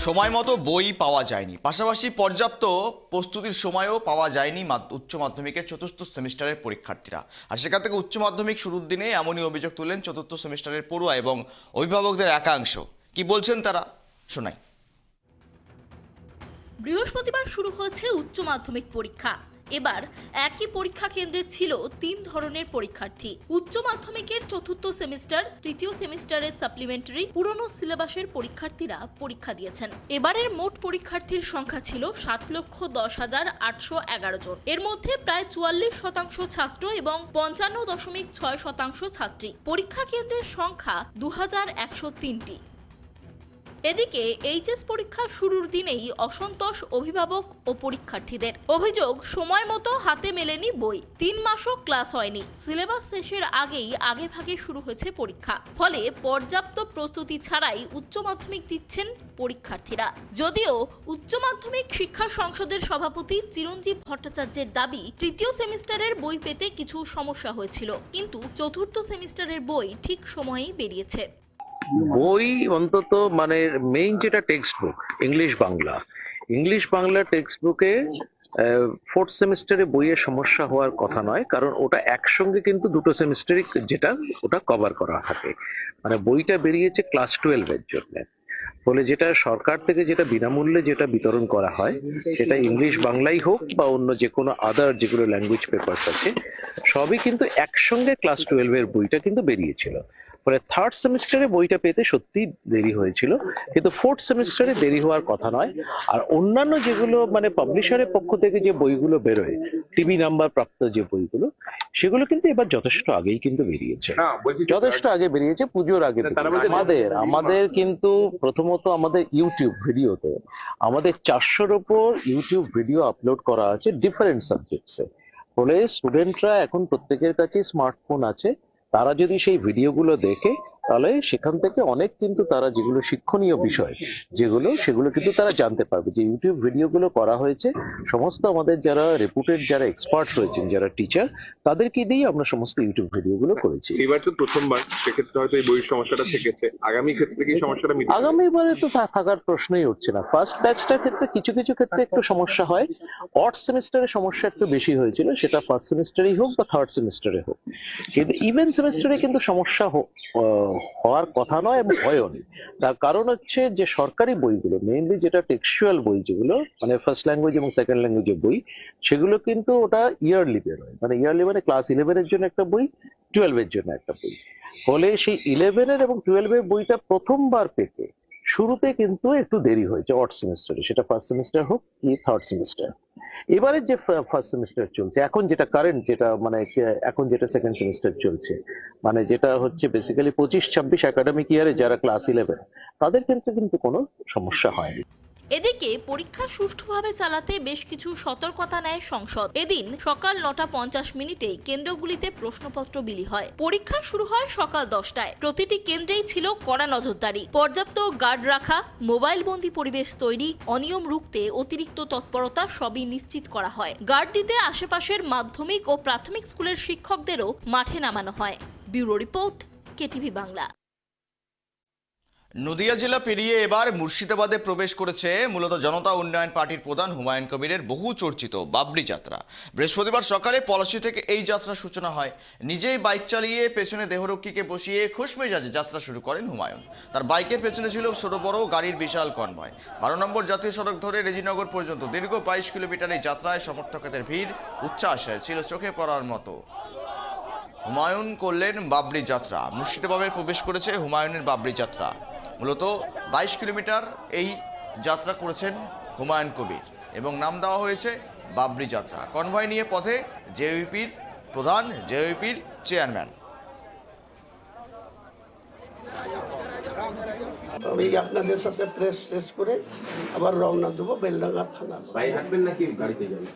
সময় মতো বই পাওয়া যায়নি, পাশাপাশি পর্যাপ্ত প্রস্তুতির সময়ও পাওয়া যায়নি উচ্চ মাধ্যমিকের চতুর্থ সেমিস্টারের পরীক্ষার্থীরা। আর সেখান থেকে উচ্চ মাধ্যমিক শুরুর দিনে এমনই অভিযোগ তুললেন চতুর্থ সেমিস্টারের পড়ুয়া এবং অভিভাবকদের একাংশ। কি বলছেন তারা, শোনাই। বৃহস্পতিবার শুরু হয়েছে উচ্চ মাধ্যমিক পরীক্ষা। এবার একই পরীক্ষা কেন্দ্রে ছিল 3 ধরনের পরীক্ষার্থী। উচ্চ মাধ্যমিকের চতুর্থ সেমিস্টার, তৃতীয় সেমিস্টারের সাপ্লিমেন্টারি, পুরনো সিলেবাসের পরীক্ষার্থীরা পরীক্ষা দিয়েছেন। এবারের মোট পরীক্ষার্থীর সংখ্যা ছিল 7,10,811 জন। এর মধ্যে প্রায় 44% ছাত্র এবং 55.6% ছাত্রী। পরীক্ষা কেন্দ্রের সংখ্যা 2103টি। এদিকে এইচএস পরীক্ষা শুরুর দিনেই অসন্তোষ অভিভাবক ও পরীক্ষার্থীদের। অভিযোগ, সময় মতো হাতে মেলেনি বই, 3 মাসও ক্লাস হয়নি। সিলেবাস শেষের আগেভাগে শুরু হয়েছে পরীক্ষা, ফলে পর্যাপ্ত প্রস্তুতি ছাড়াই উচ্চ মাধ্যমিক দিচ্ছেন পরীক্ষার্থীরা। যদিও উচ্চ মাধ্যমিক শিক্ষা সংসদের সভাপতি চিরঞ্জীব ভট্টাচার্যের দাবি, তৃতীয় সেমিস্টারের বই পেতে কিছু সমস্যা হয়েছিল, কিন্তু চতুর্থ সেমিস্টারের বই ঠিক সময়েই বেরিয়েছে। বই অন্তত মানে মেইন যেটা text book English Bangla text বুকে ফোর্থ সেমিস্টারে বইয়ের সমস্যা হওয়ার কথা নয়, কারণ ওটা একসঙ্গে কিন্তু দুটো সেমিস্টারই যেটা ওটা কভার করা থাকে। মানে বইটা বেরিয়েছে ক্লাস 12 এর জন্য, ফলে যেটা সরকার থেকে যেটা বিনামূল্যে যেটা বিতরণ করা হয়, সেটা ইংলিশ বাংলাই হোক বা অন্য যে কোনো আদার যেগুলো ল্যাঙ্গুয়েজ পেপারস আছে, সবই কিন্তু একসঙ্গে ক্লাস 12 এর বইটা কিন্তু বেরিয়েছিল। ফলে থার্ড সেমিস্টারে বইটা পেতে সত্যি দেরি হয়েছিল, কিন্তু ফোর্থ সেমিস্টারে দেরি হওয়ার কথা নয়। আর অন্যান্য যেগুলো মানে পাবলিশারের পক্ষ থেকে যে বইগুলো বেরোয়, টিভি নাম্বার প্রাপ্ত যে বইগুলো, সেগুলো কিন্তু এবার যথেষ্ট আগেই কিন্তু বেরিয়েছে, যথেষ্ট আগে বেরিয়েছে, পুজোর আগে। আমাদের কিন্তু প্রথমত আমাদের ইউটিউব ভিডিওতে আমাদের 400-র উপর ইউটিউব ভিডিও আপলোড করা আছে ডিফারেন্ট সাবজেক্টসে। ফলে স্টুডেন্টরা এখন প্রত্যেকের কাছে স্মার্টফোন আছে, তারা যদি সেই ভিডিওগুলো দেখে, তাহলে সেখান থেকে অনেক কিন্তু তারা যেগুলো শিক্ষণীয় বিষয় সেগুলো কিন্তু তারা জানতে পারবে। যে ইউটিউব ভিডিওগুলো করা হয়েছে সমস্ত আমাদের যারা রেপুটেড যারা এক্সপার্ট রয়েছেন, যারা টিচার, তাদেরকে দিয়েই আমরা সমস্ত ইউটিউব ভিডিওগুলো করেছি। এবার তো প্রথমবার, সেক্ষেত্রে হয়তো এই বইয়ের সমস্যাটা থেকেছে। আগামী ক্ষেত্রে কি সমস্যাটা মিটবে? আগামীবারে তো থাকার প্রশ্নই উঠছে না। ফার্স্ট ব্যাচটার ক্ষেত্রে কিছু কিছু ক্ষেত্রে একটু সমস্যা হয়, অড সেমিস্টারে সমস্যা একটু বেশি হয়েছিল, সেটা ফার্স্ট সেমিস্টারেই হোক বা থার্ড সেমিস্টারে হোক। কিন্তু ইভেন সেমিস্টারে কিন্তু সমস্যা হওয়ার কথা নয় এবং হয়ও নি। তার কারণ হচ্ছে যে সরকারি বইগুলো, মেইনলি যেটা টেক্সচুয়াল বই, যেগুলো মানে ফার্স্ট ল্যাঙ্গুয়েজ এবং সেকেন্ড ল্যাঙ্গুয়েজের বই, সেগুলো কিন্তু ওটা ইয়ারলি বেরোয়। মানে ইয়ারলি মানে ক্লাস 11-এর জন্য একটা বই, 12-এর জন্য একটা বই। ফলে সেই 11-এর এবং 12-এর বইটা প্রথমবার পেতে শুরুতে কিন্তু একটু দেরি হয়েছে অড সেমিস্টারে, সেটা ফার্স্ট সেমিস্টার হোক কি থার্ড সেমিস্টার। এবারে যে ফার্স্ট সেমিস্টার চলছে, এখন যেটা কারেন্ট, যেটা মানে এখন যেটা সেকেন্ড সেমিস্টার চলছে, মানে যেটা হচ্ছে বেসিক্যালি 25-26 একাডেমিক ইয়ারে যারা ক্লাস 11, তাদের ক্ষেত্রে কিন্তু কোনো সমস্যা হয়নি। এদিকে পরীক্ষা সুষ্ঠুভাবে চালাতে বেশ কিছু সতর্কতা নেয় সংসদ। এদিন সকাল 9:50 কেন্দ্রগুলিতে প্রশ্নপত্র বিলি হয়। পরীক্ষা শুরু হয় সকাল 10টায়। প্রতিটি কেন্দ্রেই ছিল কড়া নজরদারি, পর্যাপ্ত গার্ড রাখা, মোবাইল বন্দী পরিবেশ তৈরি, অনিয়ম রুখতে অতিরিক্ত তৎপরতা সবই নিশ্চিত করা হয়। গার্ড দিতে আশেপাশের মাধ্যমিক ও প্রাথমিক স্কুলের শিক্ষকদেরও মাঠে নামানো হয়। Bureau report, KTV Bangla. Nadia জেলা পেরিয়ে এবার মুর্শিদাবাদে প্রবেশ করেছে মূলত জনতা উন্নয়ন পার্টির প্রধান হুমায়ুন কবিরের বহু চর্চিত বাবরি যাত্রা। বৃহস্পতিবার সকালে পলাশী থেকে এই যাত্রার সূচনা হয়। নিজেই বাইক চালিয়ে পেছনে দেহরক্ষীকে বসিয়ে খুশমেজাজে যাত্রা শুরু করেন হুমায়ুন। তার বাইকের পেছনে ছিল ছোট বড় গাড়ির বিশাল কনভয়। 12 নম্বর জাতীয় সড়ক ধরে রেজিনগর পর্যন্ত দীর্ঘ 22 কিলোমিটার এই যাত্রায় সমর্থকদের ভিড় উচ্ছ্বাস ছিল চোখে পড়ার মতো। হুমায়ুন করলেন বাবরি যাত্রা। মুর্শিদাবাদে প্রবেশ করেছে হুমায়ুনের বাবরি যাত্রা। মূলত 22 কিলোমিটার এই যাত্রা করেছেন হুমায়ুন কবির এবং নাম দেওয়া হয়েছে বাবরি যাত্রা। কনভয় নিয়ে পথে জেইউপির প্রধান, জেইউপির চেয়ারম্যান। আমি আপনাদের সাথে প্রেস শেষ করে আবার রওনা দেবো বেলডাঙ্গা থানা। হাঁটবেন নাকি গাড়িতে যাবেন?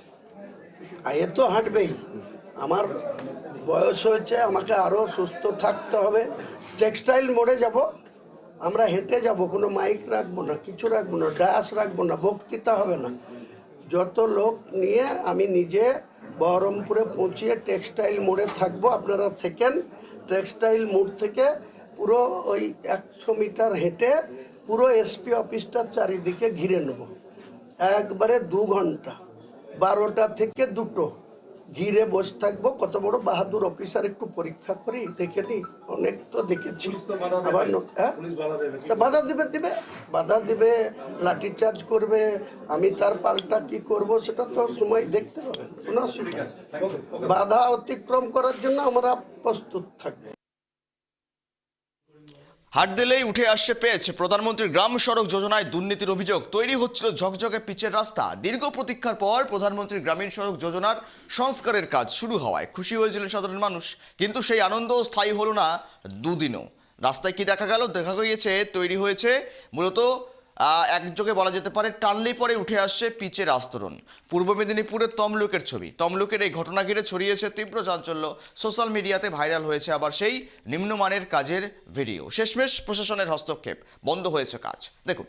আয়ে তো হাঁটবেই, আমার বয়স হয়েছে, আমাকে আরও সুস্থ থাকতে হবে। টেক্সটাইল মোড়ে যাব, আমরা হেঁটে যাব, কোনো মাইক রাখবো না, কিছু রাখবো না, ডায়াস রাখবো না, বক্তৃতা হবে না। যত লোক নিয়ে আমি নিজে বহরমপুরে পৌঁছিয়ে টেক্সটাইল মোড়ে থাকবো, আপনারা থেকেন। টেক্সটাইল মোড় থেকে পুরো ওই 100 মিটার হেঁটে পুরো এসপি অফিসটার চারিদিকে ঘিরে নেব, একবারে 2 ঘন্টা 12টা থেকে 2টো ঘিরে বসে থাকবো। কত বড় বাহাদুর অফিসার একটু পরীক্ষা করি, দেখে নি, অনেক তো দেখেছি। আবার বাধা দিবে, লাঠিচার্জ করবে, আমি তার পাল্টা কি করব সেটা তো সময় দেখতে পাবেন, কোনো অসুবিধা নেই। বাধা অতিক্রম করার জন্য আমরা প্রস্তুত থাকবো। হাট দিলেই উঠে আসছে পেয়েছে প্রধানমন্ত্রীর গ্রাম সড়ক যোজনায় দুর্নীতির অভিযোগ। তৈরি হচ্ছিল ঝকঝকে পিচের রাস্তা। দীর্ঘ প্রতীক্ষার পর প্রধানমন্ত্রীর গ্রামীণ সড়ক যোজনার সংস্কারের কাজ শুরু হওয়ায় খুশি হয়েছিলেন সাধারণ মানুষ, কিন্তু সেই আনন্দ স্থায়ী হলো না দুদিনও। রাস্তায় কি দেখা গেল? দেখা গিয়েছে তৈরি হয়েছে মূলত একযোগে বলা যেতে পারে টানলে পরে উঠে আসছে পিচের আস্তরণ। পূর্ব মেদিনীপুরের তমলুকের ছবি। তমলুকের এই ঘটনা ঘিরে ছড়িয়েছে তীব্র চাঞ্চল্য। সোশ্যাল মিডিয়াতে ভাইরাল হয়েছে আবার সেই নিম্নমানের কাজের ভিডিও। শেষমেশ প্রশাসনের হস্তক্ষেপ, বন্ধ হয়েছে কাজ। দেখুন।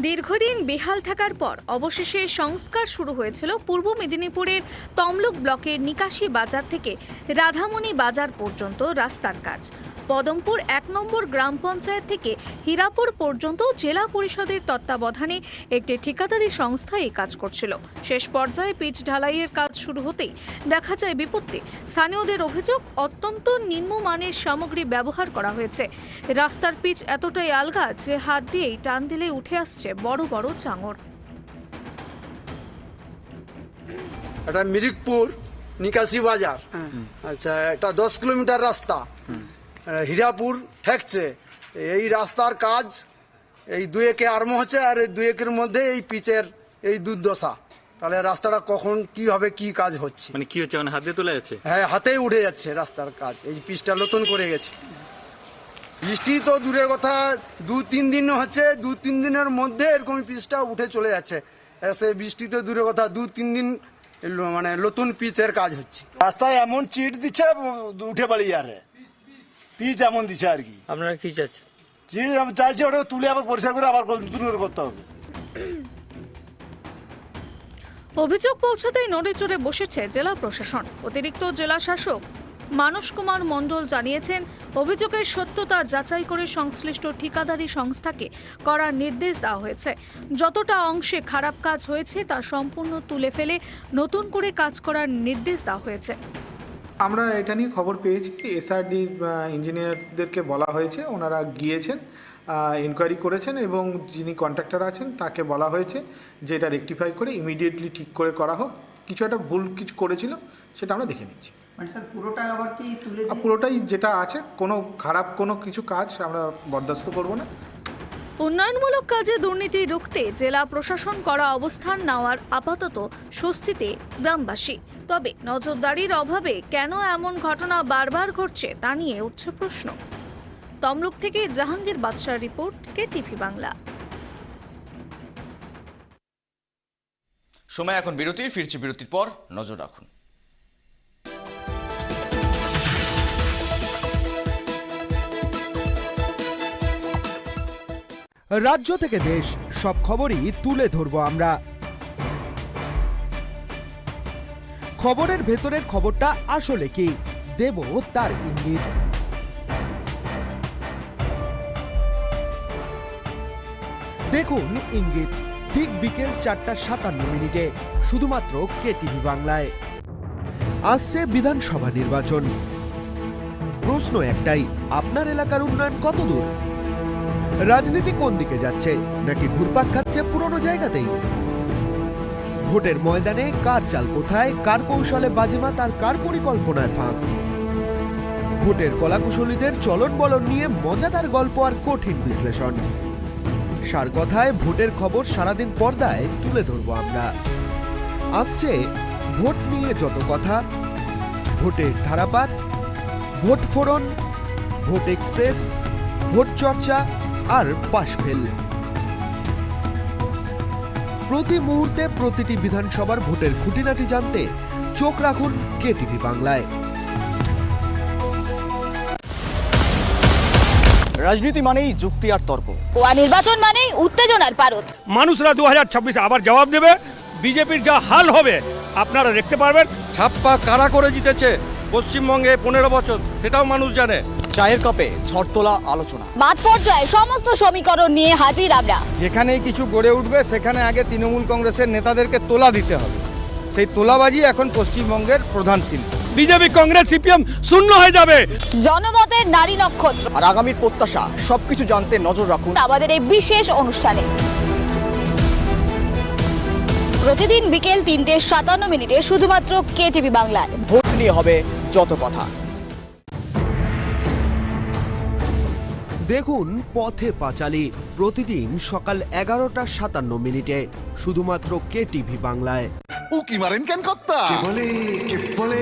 দীর্ঘদিন বেহাল থাকার পর অবশেষে সংস্কার শুরু হয়েছিল পূর্ব মেদিনীপুরের তমলুক ব্লকের নিকাশি বাজার থেকে রাধামণি বাজার পর্যন্ত রাস্তার কাজ। পদমপুর 1 নম্বর গ্রাম পঞ্চায়েত থেকে হীরাপুর পর্যন্ত জেলা পরিষদের তত্ত্বাবধানে একটি ঠিকাদারি সংস্থা এই কাজ করছিল। শেষ পর্যায়ে পিচ ঢালাইয়ের কাজ শুরু হতেই দেখা যায় বিপত্তি। স্থানীয়দের অভিযোগ, অত্যন্ত নিম্নমানের সামগ্রী ব্যবহার করা হয়েছে। রাস্তার পিচ এতটাই আলগা যে হাত দিয়েই টান দিলে উঠে আসছে বড় বড় চাঙড়। এটা মিরিকপুর নিকাশি বাজার, আচ্ছা, এটা 10 কিলোমিটার রাস্তা। হীরাপুর ঠেকছে, এই রাস্তার কাজ এই 2 একে আরম্ভ হচ্ছে, আর এই 2 একের মধ্যে এই পিচের এই দুর্দশা। তাহলে রাস্তাটা কখন কি হবে, কি কাজ হচ্ছে? মানে কি হচ্ছে, মানে হাত দিয়ে তোলা যাচ্ছে? হ্যাঁ, হাতেই উঠে যাচ্ছে রাস্তার কাজ। এই পিচটা নতুন করে গেছে। বৃষ্টি তো দূরের কথা, 2-3 দিন হচ্ছে, 2-3 দিনের মধ্যে এরকম পিচটা উঠে চলে যাচ্ছে। সে বৃষ্টি তো দূরের কথা, 2-3 দিন মানে নতুন পিচের কাজ হচ্ছে। রাস্তায় এমন চিট দিচ্ছে উঠে পালিয়ে আরে পিচ এমন দিচ্ছে আর কি। আপনারা কি চাচ্ছেন? চিট চাইছে ওটা তুলে আবার পরিষ্কার করে আবার নতুন করে করতে হবে। অভিযোগ পৌঁছাতেই নড়েচড়ে বসেছে জেলা প্রশাসন। অতিরিক্ত জেলা শাসক মানস কুমার মণ্ডল জানিয়েছেন, অভিযোগের সত্যতা যাচাই করে সংশ্লিষ্ট ঠিকাদারি সংস্থাকে করার নির্দেশ দেওয়া হয়েছে। যতটা অংশে খারাপ কাজ হয়েছে তা সম্পূর্ণ তুলে ফেলে নতুন করে কাজ করার নির্দেশ দেওয়া হয়েছে। আমরা এটা নিয়ে খবর পেয়েছি, এসআরডি ইঞ্জিনিয়ারদেরকে বলা হয়েছে, ওনারা গিয়েছেন, ইনকোয়ারি করেছেন, এবং যিনি কন্ট্রাক্টর আছেন তাকে বলা হয়েছে যে এটা রেকটিফাই করে ইমিডিয়েটলি ঠিক করে করা হোক। কিছু একটা ভুল কিছু করেছিল, সেটা আমরা দেখে নিচ্ছি। মানে স্যার পুরোটা আবার কি তুলে পুরোটাই যেটা আছে, কোনো খারাপ কোনো কিছু কাজ আমরা বরদাস্ত করব না। উন্নয়নমূলক কাজে দুর্নীতি রুখতে জেলা প্রশাসন করা অবস্থান নেওয়ার আপাতত স্বস্তিতে গ্রামবাসী। তবে নজরদারির অভাবে কেন এমন ঘটনা বারবার ঘটছে তা নিয়ে উঠছে প্রশ্ন। তমলুক থেকে জাহাঙ্গীর বাদশার রিপোর্ট, কেটিভি বাংলা। সময় এখন বিরতির, ফিরছি বিরতির পর। নজর রাখুন। রাজ্য থেকে দেশ, সব খবরই তুলে ধরবো আমরা। খবরের ভেতরের খবরটা আসলে কি, দেব তার ইঙ্গিত। দেখুন ইঙ্গিত, ঠিক বিকেল 4:57 শুধুমাত্র কেটিভি বাংলায়। আসছে বিধানসভা নির্বাচন। প্রশ্ন একটাই, আপনার এলাকার উন্নয়ন কতদূর? রাজনীতি কোন দিকে যাচ্ছে, নাকি ঘুরপাক খাচ্ছে পুরনো জায়গাতেই? ভোটের ময়দানে কার চাল কোথায়, কার কৌশলে বাজিমাত আর কার পরিকল্পনায় ফাঁক? ভোটের কলাকুশলীদের চলন বলন নিয়ে মজাদার গল্প আর কঠিন বিশ্লেষণ। সার কথায় ভোটের খবর সারাদিন পর্দায় তুলে ধরবো আমরা। আসছে ভোট নিয়ে যত কথা, ভোটের ধারাপাত, ভোট ফোরন, ভোট এক্সপ্রেস, ভোট চর্চা আর পাশফেল। প্রতি মুহূর্তে প্রতিটি বিধানসভার ভোটের খুঁটিনাটি জানতে চোখ রাখুন কেটিভি বাংলায়। রাজনীতি মানেই যুক্তি আর তর্ক, নির্বাচন মানেই উত্তেজনার পারদ। মানুষরা 2026 আবার জবাব দেবে। বিজেপির যা হাল হবে আপনারা দেখতে পারবেন। ছাপ্পা কারা করে জিতেছে পশ্চিমবঙ্গে 15 বছর, সেটাও মানুষ জানে। চায়ের কাপে ঝড় তোলা আলোচনা। মাঠ পর্যায়ে সমস্ত সমীকরণ নিয়ে হাজির আমরা। যেখানেই কিছু গড়ে উঠবে সেখানে আগে তৃণমূল কংগ্রেসের নেতাদেরকে তোলা দিতে হবে। সেই তোলাবাজি এখন পশ্চিমবঙ্গের প্রধান শিল্প। বিজেপি কংগ্রেস সিপিএম শূন্য হয়ে যাবে। জনমতের নারী নক্ষত্র আর আগামীর প্রত্যাশা সবকিছু জানতে নজর রাখুন আমাদের এই বিশেষ অনুষ্ঠানে। প্রতিদিন বিকেল 3:57 শুধুমাত্র কেটিভি বাংলায়। ভোট নিয়ে হবে যত কথা। দেখুন পথে পাঁচালী প্রতিদিন সকাল 11:57 শুধুমাত্র কেটিভি বাংলায়। উকি মারেন কেন কর্তা? কে বলে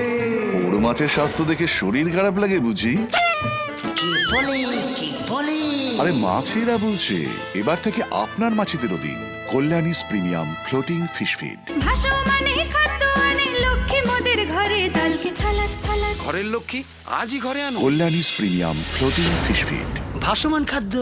বড় মাছের স্বাস্থ্য দেখে শরীর খারাপ লাগে বুঝি? আরে মাছেরা বলছে এবার থেকে আপনার মাছেদেরও দিন কল্যাণীস প্রিমিয়াম ফ্লোটিং ফিশ ফিড। ঘরের লক্ষ্মী আজই ঘরে আনো কল্যাণীস প্রিমিয়াম ফ্লোটিং ফিশ ফিড, ভাসমান খাদ্য।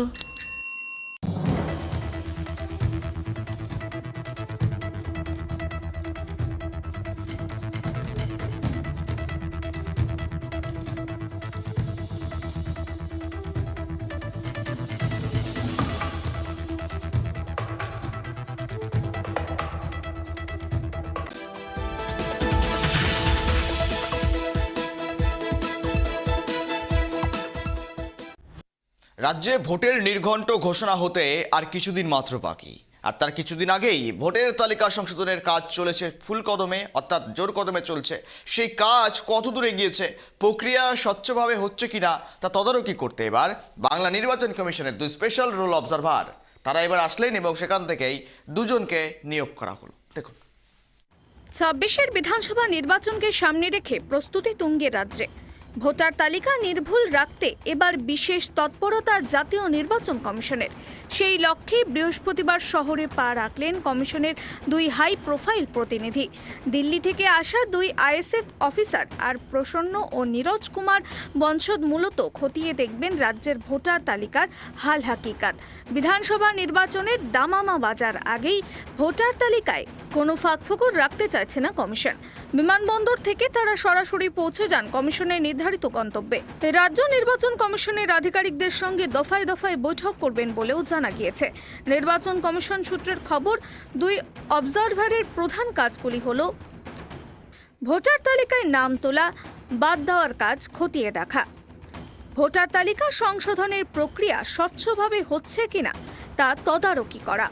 রাজ্যে ভোটের নির্ঘণ্ট ঘোষণা হতে আর কিছুদিন মাত্র বাকি, আর তার কিছুদিন আগেই ভোটের তালিকা সংশোধনের কাজ চলেছে ফুল কদমে, অর্থাৎ জোর কদমে চলছে। সেই কাজ কতদূর এগিয়েছে, প্রক্রিয়া স্বচ্ছভাবে হচ্ছে কিনা তা তদারকি করতে এবার বাংলা নির্বাচন কমিশনের 2 স্পেশাল রোল অবজারভার তারা এবার আসলেন এবং সেখান থেকেই 2 জনকে নিয়োগ করা হলো। দেখুন, 26-এর বিধানসভা নির্বাচনকে সামনে রেখে প্রস্তুতি তুঙ্গে রাজ্যে। ভোটার তালিকা নির্ভুল রাখতে এবার বিশেষ তৎপরতা জাতীয় নির্বাচন কমিশনের। সেই লক্ষ্যে বৃহস্পতিবার শহরে পা রাখলেন কমিশনের 2 হাই প্রোফাইল প্রতিনিধি। দিল্লি থেকে আসা 2 আইএসএফ অফিসার আর প্রসন্ন ও নীরজ কুমার বনসদ মূলত খতিয়ে দেখবেন রাজ্যের ভোটার তালিকার হাল হাকিকাত। বিধানসভা নির্বাচনের দামামা বাজার আগেই ভোটার তালিকায় কোনো ফাঁকফোকর রাখতে চাইছে না কমিশন। বিমানবন্দর থেকে তারা সরাসরি পৌঁছে যান কমিশনের নির্ধারিত গন্তব্যে। রাজ্য নির্বাচন কমিশনের আধিকারিকদের সঙ্গে দফায় দফায় বৈঠক করবেন বলেও জানা গিয়েছে। নির্বাচন কমিশন সূত্রের খবর, 2 অবজারভারের প্রধান কাজগুলি হলো ভোটার তালিকায় নাম তোলা, বাদ দেওয়ার কাজ খতিয়ে দেখা, ভোটার তালিকা সংশোধনের প্রক্রিয়া স্বচ্ছভাবে হচ্ছে কিনা তা তদারকি করা,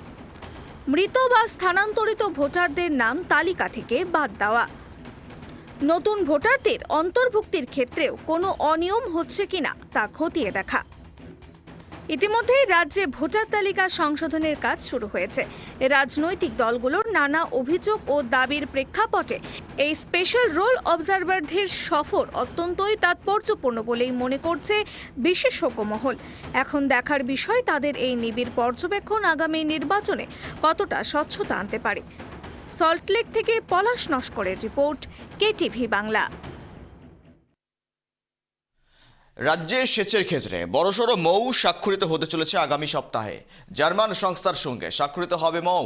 মৃত বা স্থানান্তরিত ভোটারদের নাম তালিকা থেকে বাদ দেওয়া, নতুন ভোটারদের অন্তর্ভুক্তির ক্ষেত্রেও কোনো অনিয়ম হচ্ছে কিনা তা খতিয়ে দেখা। ইতিমধ্যেই রাজ্যে ভোটার তালিকা সংশোধনের কাজ শুরু হয়েছে। রাজনৈতিক দলগুলোর নানা অভিযোগ ও দাবির প্রেক্ষাপটে এই স্পেশাল রোল অবজারভারদের সফর অত্যন্তই তাৎপর্যপূর্ণ বলেই মনে করছে বিশেষজ্ঞ মহল। এখন দেখার বিষয় তাদের এই নিবিড় পর্যবেক্ষণ আগামী নির্বাচনে কতটা স্বচ্ছতা আনতে পারে। সল্টলেক থেকে পলাশ নস্করের রিপোর্ট, কেটিভি বাংলা। রাজ্যে সেচের ক্ষেত্রে বড়সড় মৌ স্বাক্ষরিত হতে চলেছে আগামী সপ্তাহে। জার্মান সংস্থার সঙ্গে স্বাক্ষরিত হবে মৌ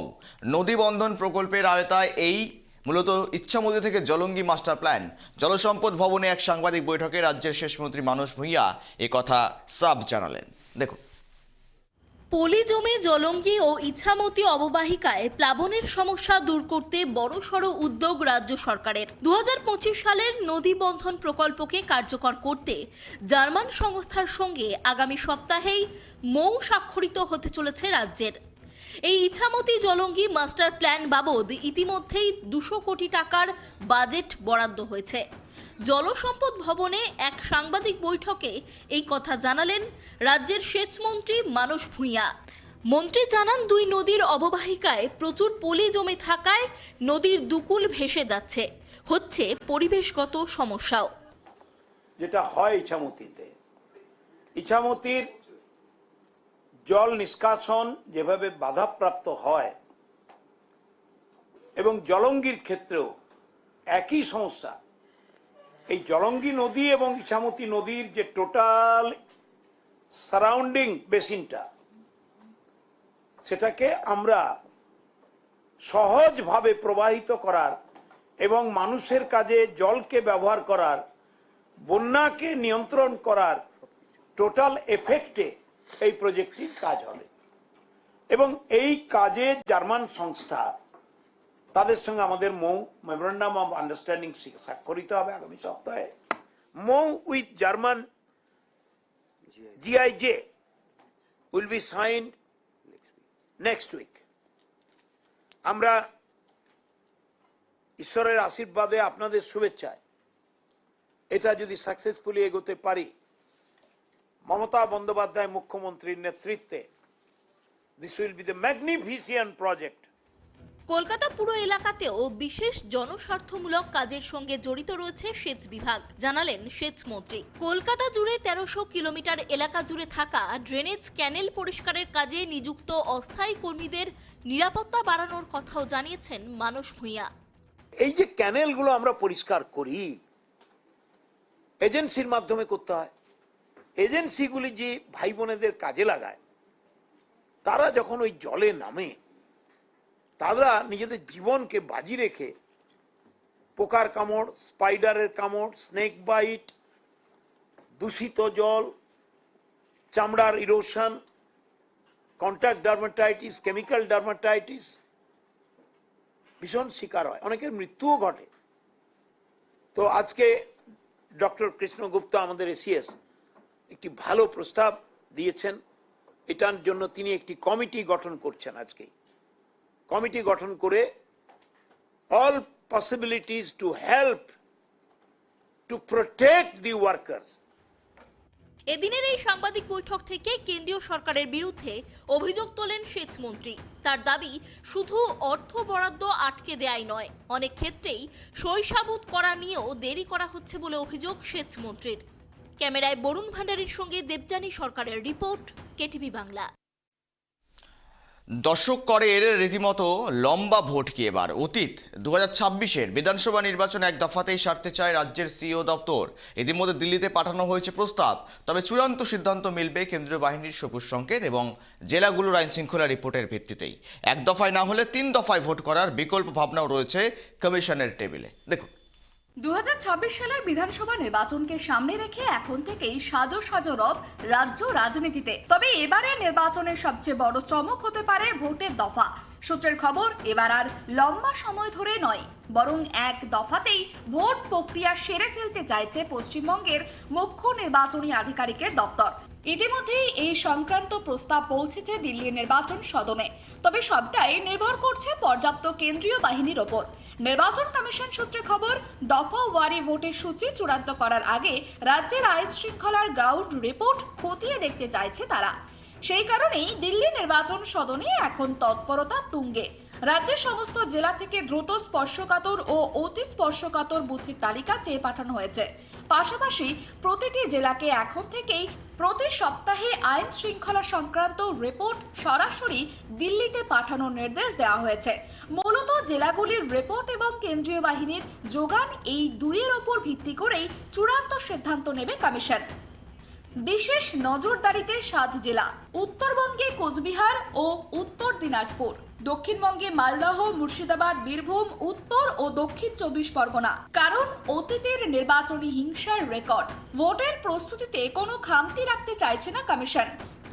নদী বন্ধন প্রকল্পের আওতায়। এই মূলত ইচ্ছামতি থেকে জলঙ্গি মাস্টার প্ল্যান। জলসম্পদ ভবনে এক সাংবাদিক বৈঠকে রাজ্যের সেচমন্ত্রী মানস ভূঁইয়া একথা সাফ জানালেন। দেখুন, পলি জমে জলঙ্গি ও ইছামতি অববাহিকায় প্লাবনের সমস্যা দূর করতে বড়সড় উদ্যোগ রাজ্য সরকারের। 2025 সালের নদী বন্ধন প্রকল্পকে কার্যকর করতে জার্মান সংস্থার সঙ্গে আগামী সপ্তাহেই মৌ স্বাক্ষরিত হতে চলেছে রাজ্যের। এই ইছামতি জলঙ্গি মাস্টার প্ল্যান বাবদ ইতিমধ্যেই 200 কোটি টাকার বাজেট বরাদ্দ হয়েছে। জলসম্পদ ভবনে এক সাংবাদিক বৈঠকে এই কথা জানালেন রাজ্যের সেচমন্ত্রী মানস ভূঁইয়া। মন্ত্রী জানান, 2 নদীর অববাহিকায় প্রচুর পলি জমে থাকায় নদীর দুকুল ভেসে যাচ্ছে, হচ্ছে পরিবেশগত সমস্যাও। যেটা হয় ইছামতির জল নিষ্কাশন যেভাবে বাধাপ্রাপ্ত হয় এবং জলঙ্গির ক্ষেত্রেও একই সমস্যা। এই জলঙ্গি নদী এবং ইছামতি নদীর যে টোটাল সারাউন্ডিং বেসিনটা, সেটাকে আমরা সহজভাবে প্রবাহিত করার এবং মানুষের কাজে জলকে ব্যবহার করার, বন্যাকে নিয়ন্ত্রণ করার টোটাল এফেক্টে এই প্রজেক্টটির কাজ হবে এবং এই কাজে জার্মান সংস্থা তাদের সঙ্গে আমাদের মেমোরেন্ডাম অফ আন্ডারস্ট্যান্ডিং স্বাক্ষরিত হবে আগামী সপ্তাহে। With German GIJ will be signed next week. আমরা ঈশ্বরের আশীর্বাদে আপনাদের শুভেচ্ছায় এটা যদি সাকসেসফুলি এগোতে পারি, মমতা বন্দ্যোপাধ্যায় মুখ্যমন্ত্রীর নেতৃত্বে, this will be the magnificent project. Kolkata পুরো এলাকাতেও বিশেষ জনস্বার্থমূলক কাজের সঙ্গে জড়িত রয়েছে সেচ বিভাগ, জানালেন সেচ মন্ত্রী। কলকাতা জুড়ে 1300 কিলোমিটার এলাকা জুড়ে থাকা ড্রেনেজ ক্যানেল পরিষ্কারের কাজে নিযুক্ত অস্থায়ী কর্মীদের নিরাপত্তা বাড়ানোর কথাও জানিয়েছেন মানস ভূঁইয়া। এই যে ক্যানেলগুলো আমরা পরিষ্কার করি, এজেন্সির মাধ্যমে করতে হয়। এজেন্সিগুলি যে ভাই বোনেদের কাজে লাগায়, তারা যখন ওই জলে নামে, তারা নিজেদের জীবনকে বাজি রেখে পোকার কামড়, স্পাইডারের কামড়, স্নেক বাইট, দূষিত জল, চামড়ার erosion, contact dermatitis, chemical dermatitis ভীষণ শিকার হয়, অনেকের মৃত্যুও ঘটে। তো আজকে ডক্টর কৃষ্ণ গুপ্তা আমাদের এসিএস একটি ভালো প্রস্তাব দিয়েছেন। এটার জন্য তিনি একটি কমিটি গঠন করছেন। আজকেই কমিটি গঠন করে all possibilities to help to protect the workers. এদিনের এই সাংবাদিক বৈঠক থেকে কেন্দ্রীয় সরকারের বিরুদ্ধে অভিযোগ তোলেন সেচ মন্ত্রী। তার দাবি, শুধু অর্থ বরাদ্দ আটকে দেয়াই নয়, অনেক ক্ষেত্রেই সইসাবুত করা নিয়েও দেরি করা হচ্ছে বলে অভিযোগ সেচ মন্ত্রীর। ক্যামেরায় বরুণ ভান্ডারীর সঙ্গে দেবযানী সরকারের রিপোর্ট, কেটিভি বাংলা। দর্শক করের রীতিমতো লম্বা ভোট কি এবার অতীত 2026-এর বিধানসভা নির্বাচন এক দফাতেই সারতে চায় রাজ্যের সিও দপ্তর। ইতিমধ্যে দিল্লিতে পাঠানো হয়েছে প্রস্তাব, তবে চূড়ান্ত সিদ্ধান্ত মিলবে কেন্দ্রীয় বাহিনীর সবুজ সংকেত এবং জেলাগুলোর আইন শৃঙ্খলা রিপোর্টের ভিত্তিতেই। এক দফায় না হলে 3 দফায় ভোট করার বিকল্প ভাবনাও রয়েছে কমিশনের টেবিলে। দেখুন, 2026 সালের বিধানসভা নির্বাচনকে সামনে রেখে এখন থেকেই সাজো সাজো রব রাজ্য রাজনীতিতে। তবে এবারের নির্বাচনের সবচেয়ে বড় চমক হতে পারে ভোটের দফা। সূত্রের খবর, এবার আর লম্বা সময় ধরে নয়, বরং এক দফাতেই ভোট প্রক্রিয়া সেরে ফেলতে চাইছে পশ্চিমবঙ্গের মুখ্য নির্বাচনী আধিকারিকের দপ্তর। ইতিমধ্যেই এই সংক্রান্ত প্রস্তাব পৌঁছেছে দিল্লির নির্বাচন সদনে। তবে সবটাই নির্ভর করছে পর্যাপ্ত কেন্দ্রীয় বাহিনীর ওপর। নির্বাচন কমিশন সূত্রে খবর, দফা ওয়ারি ভোটের সূচি চূড়ান্ত করার আগে রাজ্যের আইন শৃঙ্খলার গ্রাউন্ড রিপোর্ট খতিয়ে দেখতে চাইছে তারা। সেই কারণেই দিল্লি নির্বাচন সদনে এখন তৎপরতা তুঙ্গে। রাজ্যের সমস্ত জেলা থেকে দ্রুত স্পর্শকাতর ও অতি স্পর্শকাতর বুথের তালিকা চেয়ে পাঠানো হয়েছে। পাশাপাশি প্রতিটি জেলাকে এখন থেকেই প্রতি সপ্তাহে আইন শৃঙ্খলা সংক্রান্ত রিপোর্ট সরাসরি দিল্লিতে পাঠানোর নির্দেশ দেওয়া হয়েছে। মূলত জেলাগুলির রিপোর্ট এবং কেন্দ্রীয় বাহিনীর যোগান, এই দুইয়ের ওপর ভিত্তি করেই চূড়ান্ত সিদ্ধান্ত নেবে কমিশন। বিশেষ নজরদারিতে 7 জেলা, উত্তরবঙ্গে কোচবিহার ও উত্তর দিনাজপুর, দক্ষিণবঙ্গে মালদহ, মুর্শিদাবাদ, বীরভূম, উত্তর ও দক্ষিণ 24 পরগনা। কারণ অতীতের নির্বাচনী হিংসার রেকর্ড, ভোটের প্রস্তুতিতে কোনো খামতি রাখতে চাইছে না কমিশন।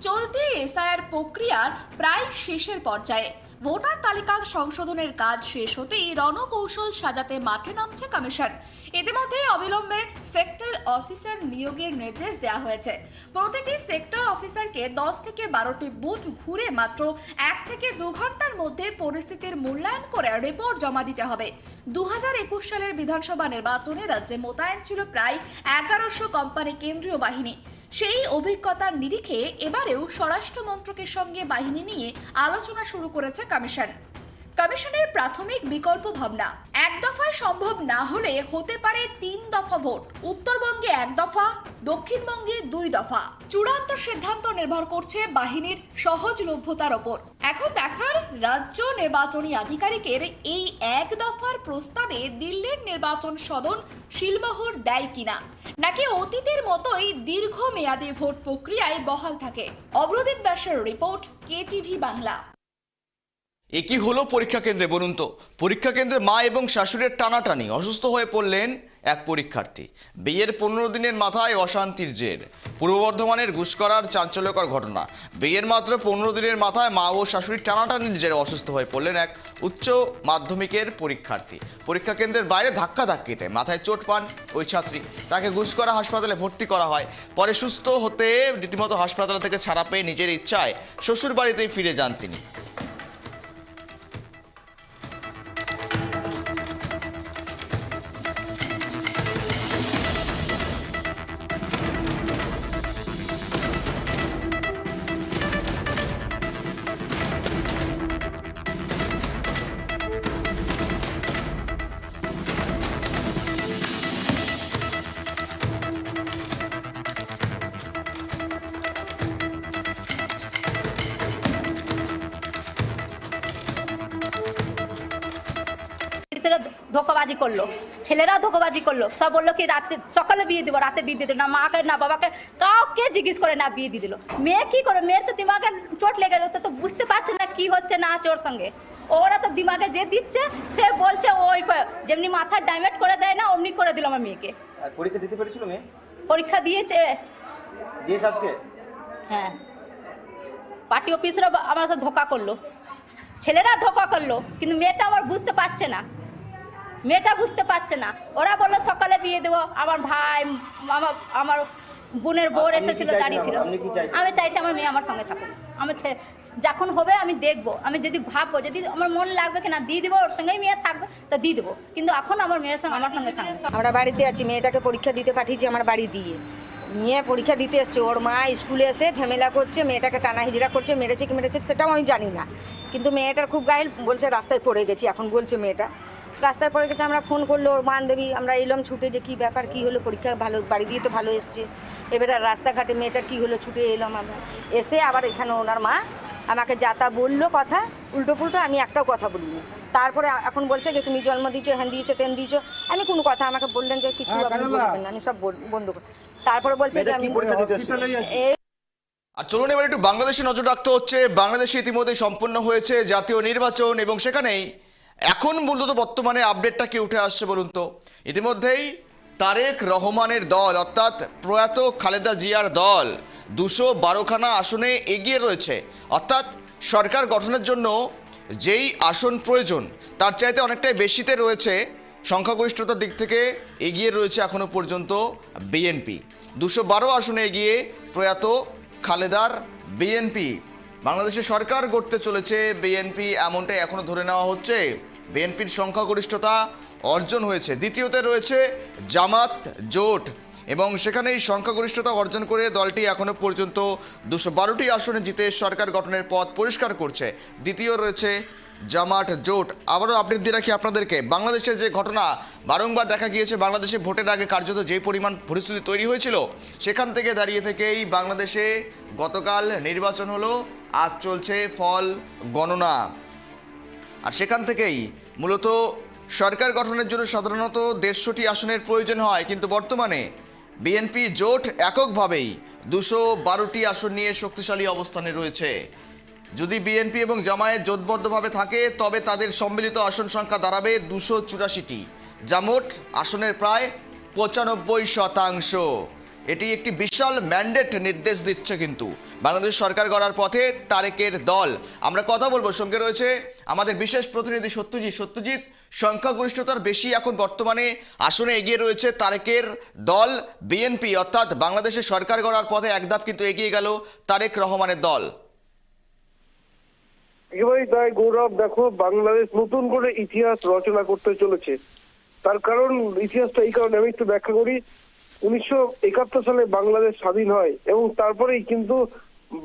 চলতি এসআইআর প্রক্রিয়ার প্রায় শেষের পর্যায়ে। ভোটার তালিকা সংশোধনের কাজ শেষ হতেই রণকৌশল সাজাতে মাঠে নামছে কমিশন। ইতিমধ্যে অবিলম্বে সেক্টর অফিসার নিয়োগের নির্দেশ দেওয়া হয়েছে। প্রতিটি সেক্টর অফিসারকে 10 থেকে 12টি বুথ ঘুরে মাত্র 1 থেকে 2 ঘন্টার মধ্যে পরিস্থিতির মূল্যায়ন করে রিপোর্ট জমা দিতে হবে। 2021 সালের বিধানসভা নির্বাচনে রাজ্যে মোতায়েন ছিল প্রায় 1100 কোম্পানি কেন্দ্রীয় বাহিনী। সেই অভিজ্ঞতার নিরিখে এবারেও স্বরাষ্ট্র মন্ত্রকের সঙ্গে বাহিনী নিয়ে আলোচনা শুরু করেছে কমিশন। কমিশনের প্রাথমিক বিকল্প ভাবনা, এক দফায় সম্ভব না হলে হতে পারে 3 দফা ভোট। উত্তরবঙ্গে 1 দফা, দক্ষিণবঙ্গে 2 দফা। চূড়ান্ত সিদ্ধান্ত নির্ভর করছে বাহিনীর সহজলভ্যতার ওপর। এখন দেখার রাজ্য নির্বাচনী আধিকারিকের এই 1 দফার প্রস্তাবে দিল্লির নির্বাচন সদন শিলমোহর দেয় কিনা, নাকি অতীতের মতোই দীর্ঘমেয়াদী ভোট প্রক্রিয়ায় বহাল থাকে। অভ্রদীপ দাসের রিপোর্ট, কেটিভি বাংলা। এ কি হলো পরীক্ষা কেন্দ্রে বলুন তো? পরীক্ষা কেন্দ্রে মা এবং শাশুড়ির টানাটানি, অসুস্থ হয়ে পড়লেন এক পরীক্ষার্থী। বিয়ের 15 দিনের মাথায় অশান্তির জের। পূর্ব বর্ধমানের ঘুষকরার চাঞ্চল্যকর ঘটনা। বিয়ের মাত্র 15 দিনের মাথায় মা ও শাশুড়ির টানাটানির জেরে অসুস্থ হয়ে পড়লেন এক উচ্চ মাধ্যমিকের পরীক্ষার্থী। পরীক্ষা কেন্দ্রের বাইরে ধাক্কাধাক্কিতে মাথায় চোট পান ওই ছাত্রী। তাকে ঘুষকরা হাসপাতালে ভর্তি করা হয়। পরে সুস্থ হতে রীতিমতো হাসপাতাল থেকে ছাড়া পেয়ে নিজের ইচ্ছায় শ্বশুর বাড়িতেই ফিরে যান তিনি। ধোকাবাজি করলো, ছেলেরা ধোকাবাজি করলো, সব বললো কি রাতে সকালে বিয়ে দিব, রাতে বিয়ে দিয়ে দিল, না মাকে না বাবাকে কাউকে জিজ্ঞেস করে না বিয়ে দিয়ে দিল। মেয়ে কি করে, মেয়ের তো দিমাগে চোট লেগে গেল, তো বুঝতে পারছে না কি হচ্ছে না আছে ওর সঙ্গে। ওরা তো দিমাগে যে দিচ্ছে সে বলছে ওই যেমনি মাথা ডাইভার্ট করে দেয় না অমনি করে দিল আমার মেয়েকে। পরীক্ষা দিতে পেরেছিল মেয়ে? পরীক্ষা দিয়েছে আজকে। হ্যাঁ, পার্টি অফিসরা আমার সাথে ধোকা করলো, ছেলেরা ধোকা করলো, কিন্তু মেয়েটা আমার বুঝতে পারছে না, মেয়েটা বুঝতে পারছে না। ওরা বললো সকালে বিয়ে দেবো, আমার ভাই আমার বোনের বোর এসেছিল, দাঁড়িয়ে ছিল। আমি চাইছি আমার মেয়ে আমার সঙ্গে থাকুক, আমি যখন হবে আমি দেখবো, আমি যদি ভাববো যদি আমার মন লাগবে কিনা দিয়ে দেবো, ওর সঙ্গেই মেয়ে থাকবে তো দিয়ে দেবো, কিন্তু এখন আমার মেয়ের সঙ্গে আমার সঙ্গে থাকবে। আমরা বাড়িতে আছি, মেয়েটাকে পরীক্ষা দিতে পাঠিয়েছি আমার বাড়ি দিয়ে, নিয়ে পরীক্ষা দিতে এসছে। ওর মা স্কুলে এসে ঝামেলা করছে, মেয়েটাকে টানা হিজড়া করছে, মেরেছে কি মেরেছে সেটাও আমি জানি না, কিন্তু মেয়েটার খুব গায়ে বলছে রাস্তায় পড়ে গেছি। এখন বলছে মেয়েটা রাস্তায় পড়ে গেছে। আমরা ফোন করলো ওর বান্ধবী, আমরা এলাম ছুটে যে কি ব্যাপার, কি হলো, পরীক্ষা ভালো, বাড়ি দিয়ে তো ভালো এসছে। এবারে রাস্তাঘাটে মেয়েটার কি হলো, ছুটে এলাম আমরা। এসে আবার এখানে ওনার মা আমাকে যা তা বললো কথা উল্টো পুল্টো, আমি একটাও কথা বলিনি। তারপরে এখন বলছে যে তুমি জন্ম দিয়েছো, হ্যান দিয়েছো, তেন দিয়েছো। আমি কোনো কথা, আমাকে বললেন যে কিছু আপনি বলবেন না, আমি সব বন্ধ করি। তারপরে বলছে যে আমি আর চলুন এবার একটু বাংলাদেশে নজর রাখতে হচ্ছে। বাংলাদেশে ইতিমধ্যে সম্পন্ন হয়েছে জাতীয় নির্বাচন এবং সেখানেই এখন মূলত বর্তমানে আপডেটটা কি উঠে আসছে বলুন তো? ইতিমধ্যেই তারেক রহমানের দল অর্থাৎ প্রয়াত খালেদা জিয়ার দল 212খানা আসনে এগিয়ে রয়েছে। অর্থাৎ সরকার গঠনের জন্য যেই আসন প্রয়োজন তার চাইতে অনেকটাই বেশিতে রয়েছে, সংখ্যাগরিষ্ঠতার দিক থেকে এগিয়ে রয়েছে এখনো পর্যন্ত বিএনপি। 212 আসনে এগিয়ে প্রয়াত খালেদার বিএনপি। বাংলাদেশে সরকার গড়তে চলেছে বিএনপি, এমনটাই এখনো ধরে নেওয়া হচ্ছে। বিএনপির সংখ্যাগরিষ্ঠতা অর্জন হয়েছে। দ্বিতীয়তে রয়েছে জামাত জোট এবং সেখানেই সংখ্যাগরিষ্ঠতা অর্জন করে দলটি এখনো পর্যন্ত 212টি আসনে জিতে সরকার গঠনের পথ পরিষ্কার করছে। দ্বিতীয় রয়েছে জামাত জোট। আবারও আপডেট দিয়ে রাখি আপনাদেরকে, বাংলাদেশের যে ঘটনা বারংবার দেখা গিয়েছে, বাংলাদেশে ভোটের আগে কার্যত যে পরিমাণ পরিস্থিতি তৈরি হয়েছিল সেখান থেকে দাঁড়িয়ে থেকেই বাংলাদেশে গতকাল নির্বাচন হলো, আজ চলছে ফল গণনা। আর সেখান থেকেই মূলত সরকার গঠনের জন্য সাধারণত 150টি আসনের প্রয়োজন হয়, কিন্তু বর্তমানে বিএনপি জোট এককভাবেই 212টি আসন নিয়ে শক্তিশালী অবস্থানে রয়েছে। যদি বিএনপি এবং জামায়াত জোটবদ্ধভাবে থাকে তবে তাদের সম্মিলিত আসন সংখ্যা দাঁড়াবে 284টি, যা মোট আসনের প্রায় 95%। এটি একটি বিশাল ম্যান্ডেট নির্দেশ দিচ্ছে কিন্তু বাংলাদেশ সরকার গড়ার পথে তারেকের দল। আমরা কথা বলবো, সঙ্গে রয়েছে আমাদের বিশেষ প্রতিনিধি সত্যজিৎ। সংখ্যাগরিষ্ঠতার বেশি এখন বর্তমানে আসনে এগিয়ে রয়েছে তারেকের দল বিএনপি, অর্থাৎ বাংলাদেশের সরকার গড়ার পথে এক ধাপ কিন্তু এগিয়ে গেল তারেক রহমানের দল। একেবারেই তাই গৌরব, দেখো বাংলাদেশ নতুন করে ইতিহাস রচনা করতে চলেছে। তার কারণ ইতিহাসটা এই কারণে আমি একটু ব্যাখ্যা করি। 1971 সালে বাংলাদেশ স্বাধীন হয় এবং তারপরেই কিন্তু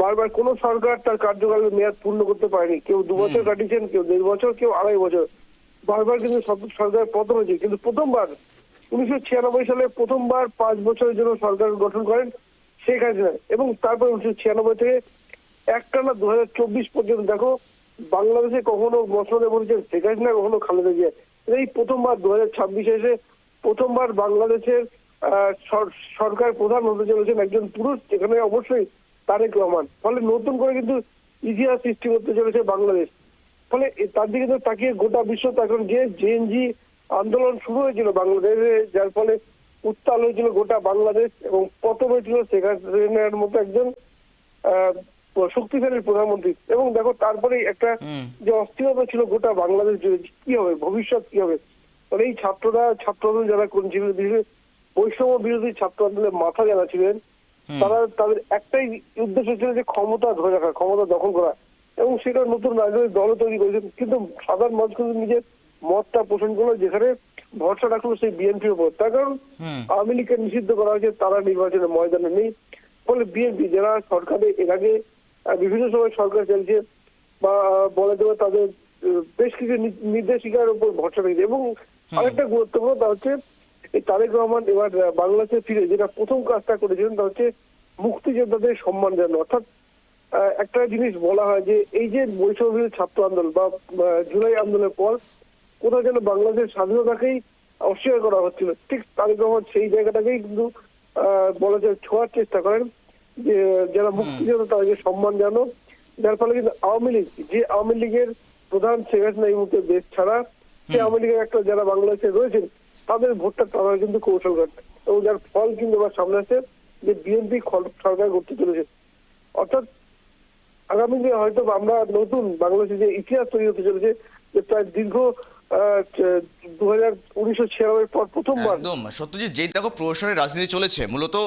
বারবার কোন সরকার তার কার্যকালের মেয়াদ পূর্ণ করতে পারেনি। কেউ 2 বছর কাটিয়েছেন, কেউ 1.5 বছর, কেউ 2.5 বছর, বারবার কিন্তু সরকারের পতন হয়েছে। কিন্তু প্রথমবার 1996 সালে প্রথমবার 5 বছরের জন্য সরকার গঠন করেন শেখ হাসিনা এবং তারপর 1996 থেকে একটানা 2024 পর্যন্ত দেখো বাংলাদেশে কখনো বছরে বলেছেন শেখ হাসিনা, কখনো খালেদা জিয়া। এই প্রথমবার 2026 এসে প্রথমবার বাংলাদেশের সরকার প্রধান হতে চলেছেন একজন পুরুষ, যেখানে অবশ্যই তারেক রহমান। ফলে নতুন করে কিন্তু ইতিহাস সৃষ্টি করতে চলেছে বাংলাদেশ। ফলে তার দিকে তো তাকিয়ে গোটা বিশ্ব এখন যে জেএনজি আন্দোলন শুরু হয়েছিল বাংলাদেশে, যার ফলে উত্তাল হয়েছিল গোটা বাংলাদেশ এবং পতন হয়েছিল শেখ হাসিনার মতো একজন শক্তিশালী প্রধানমন্ত্রী। এবং দেখো তারপরে একটা যে অস্থিরতা ছিল গোটা বাংলাদেশ জুড়ে, কি হবে ভবিষ্যৎ কি হবে। মানে এই ছাত্র আন্দোলন যারা করেছিল, বৈষম্য বিরোধী ছাত্র আন্দোলনের মাথা যারা ছিলেন, তাদের একটাই উদ্দেশ্য ছিল যে ক্ষমতা ধরে রাখা, ক্ষমতা দখল করা, এবং সেটা নতুন রাজনৈতিক দলও তৈরি করেছেন। কিন্তু সাধারণ মানুষ কিন্তু নিজের মতটা পোষণ করলো, যেখানে ভরসা রাখলো সেই বিএনপির উপর। তার কারণ আওয়ামী লীগকে নিষিদ্ধ করা হয়েছে, তারা নির্বাচনের ময়দানে নেই। ফলে বিএনপি যারা সরকারে এর আগে বিভিন্ন সময় সরকার চলছে বা বলা যাবে তাদের বেশ কিছু নির্দেশিকার উপর ভরসা রেখেছে। এবং আরেকটা গুরুত্বপূর্ণ তা হচ্ছে এই তারেক রহমান এবার বাংলাদেশে ফিরে যেটা প্রথম কাজটা করেছিলেন তা হচ্ছে মুক্তিযোদ্ধাদের সম্মান জানানো। অর্থাৎ একটা জিনিস বলা হয় যে এই যে বৈষম্য ছাত্র আন্দোলন বা জুলাই আন্দোলনের পর কোথাও যেন বাংলাদেশের স্বাধীনতাকেই অস্বীকার করা হচ্ছিল, ঠিক তারেক রহমান সেই জায়গাটাকেই কিন্তু বলা যায় ছোঁয়ার চেষ্টা করেন যে যারা মুক্তিযোদ্ধা তাদেরকে সম্মান জানো। যার ফলে কিন্তু আওয়ামী লীগের প্রধান শেখ হাসিনা এই মুহূর্তে দেশ ছাড়া, সেই আওয়ামী লীগের একটা যারা বাংলাদেশে রয়েছেন তাদের ভোটটা তারা কিন্তু কৌশল কাটে, এবং যার ফল কিন্তু আবার সামনে আসে যে বিএনপি সরকার করতে চলেছে। অর্থাৎ আগামী দিনে হয়তো আমরা নতুন বাংলাদেশে যে ইতিহাস তৈরি হতে চলেছে, যে প্রায় দীর্ঘ 1996 পর প্রথমবার। একদম সত্যজিৎ, যেই দেখো প্রহসনের রাজনীতি চলেছে, মূলত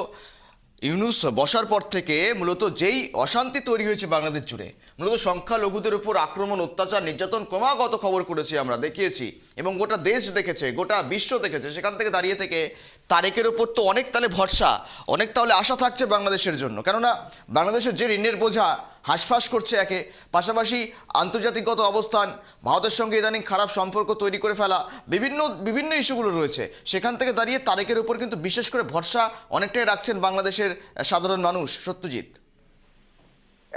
ইউনূস বসার পর থেকে মূলত যেই অশান্তি তৈরি হয়েছে বাংলাদেশ জুড়ে, মূলত সংখ্যালঘুদের উপর আক্রমণ, অত্যাচার, নির্যাতন ক্রমাগত খবর করেছি, আমরা দেখিয়েছি এবং গোটা দেশ দেখেছে, গোটা বিশ্ব দেখেছে। সেখান থেকে দাঁড়িয়ে থেকে তারেকের ওপর তো অনেক তাহলে ভরসা, অনেক তাহলে আশা থাকছে বাংলাদেশের জন্য। কেননা বাংলাদেশের যে ঋণের বোঝা হাঁসফাঁস করছে একে, পাশাপাশি আন্তর্জাতিকগত অবস্থান, ভারতের সঙ্গে ইদানিং খারাপ সম্পর্ক তৈরি করে ফেলা, বিভিন্ন ইস্যুগুলো রয়েছে। সেখান থেকে দাঁড়িয়ে তারেকের উপর কিন্তু বিশেষ করে ভরসা অনেকটাই রাখছেন বাংলাদেশের সাধারণ মানুষ। সত্যজিৎ,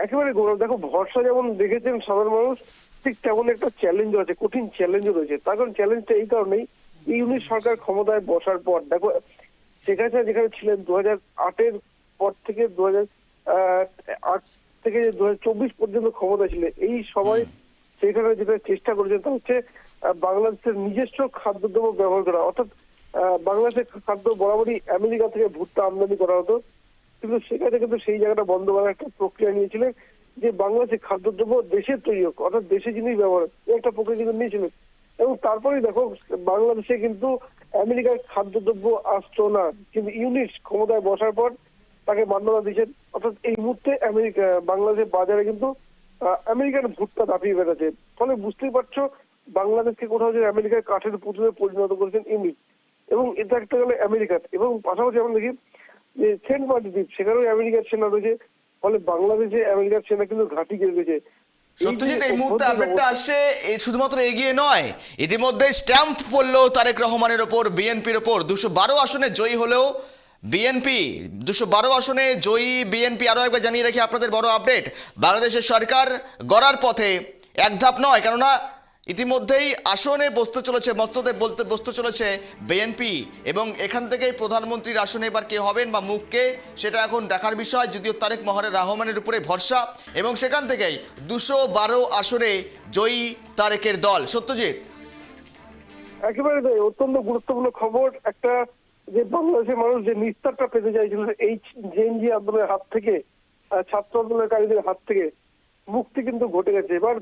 একেবারে গৌরব, দেখো ভরসা যেমন দেখেছেন সাধারণ মানুষ, ঠিক তেমন একটা চ্যালেঞ্জ আছে, কঠিন চ্যালেঞ্জও রয়েছে। তার কারণ চ্যালেঞ্জটা এই কারণেই, ইউনিট সরকার ক্ষমতায় বসার পর দেখো শেখ হাসিনা যেখানে ছিলেন 2008 পর থেকে 2008 থেকে 2024 পর্যন্ত ক্ষমতা ছিল, এই সময় সেখানে যেটা চেষ্টা করেছে তা হচ্ছে বাংলাদেশের নিজস্ব খাদ্যদ্রব্য ব্যবহার করা। অর্থাৎ বাংলাদেশের খাদ্য বরাবরই আমেরিকা থেকে ভুট্টা আমদানি করা হতো, কিন্তু সেখানে কিন্তু সেই জায়গাটা বন্ধ করার একটা প্রক্রিয়া নিয়েছিলেন যে বাংলাদেশের খাদ্যদ্রব্য দেশের তৈরি হোক, অর্থাৎ দেশে জিনিস ব্যবহার, এই একটা প্রক্রিয়া কিন্তু নিয়েছিলেন। এবং তারপরেই দেখো বাংলাদেশে কিন্তু আমেরিকার খাদ্যদ্রব্য আসতো না, কিন্তু ইউনিট ক্ষমতায় বসার পর তাকে মান্যতা দিয়েছেন। অর্থাৎ এই মুহূর্তে বাংলাদেশের বাজারে কিন্তু আমেরিকান ভুট্টা দাপিয়ে বেড়াচ্ছে। ফলে বুঝতেই পারছো বাংলাদেশকে কোথাও যে আমেরিকার কাঠের পুতুলে পরিণত করেছেন ইউনিট, এবং এটা একটা গেলে আমেরিকার। এবং পাশাপাশি আমরা দেখি যে সেন্ট মার্টিন দ্বীপ, সেখানেও আমেরিকার সেনা রয়েছে। ফলে বাংলাদেশে আমেরিকার সেনা কিন্তু ঘাঁটি গেড়ে গেছে। সত্যজিৎ, এই মুহূর্তে আপডেটটা আসছে শুধুমাত্র এগিয়ে নয়, ইতিমধ্যে স্ট্যাম্প পড়লো তারেক রহমানের ওপর, বিএনপির ওপর। 212 আসনে জয়ী হলেও বিএনপি, 212 আসনে জয়ী বিএনপি। আরো একবার জানিয়ে রাখি আপনাদের বড় আপডেট, বাংলাদেশের সরকার গড়ার পথে এক ধাপ নয়, কেননা ইতিমধ্যেই আসনে বসতে চলেছে বিএনপি, এবং এখান থেকেই প্রধানমন্ত্রীর আসনে এবার কে হবেন বা মুখ কে, সেটা এখন দেখার বিষয়। যদিও তারেক রহমানের উপরে ভরসা, এবং সেখান থেকেই 212 আসনে জয়ী তারেকের দল। সত্যজিৎ, একেবারে অত্যন্ত গুরুত্বপূর্ণ খবর একটা, যে বাংলাদেশের মানুষ যে নিস্তারটা পেতে চাইছিল এই জেএনজি আন্দোলনের হাত থেকে, ছাত্র আন্দোলনকারীদের হাত থেকে, মুক্তি কিন্তু ঘটে গেছে। এবার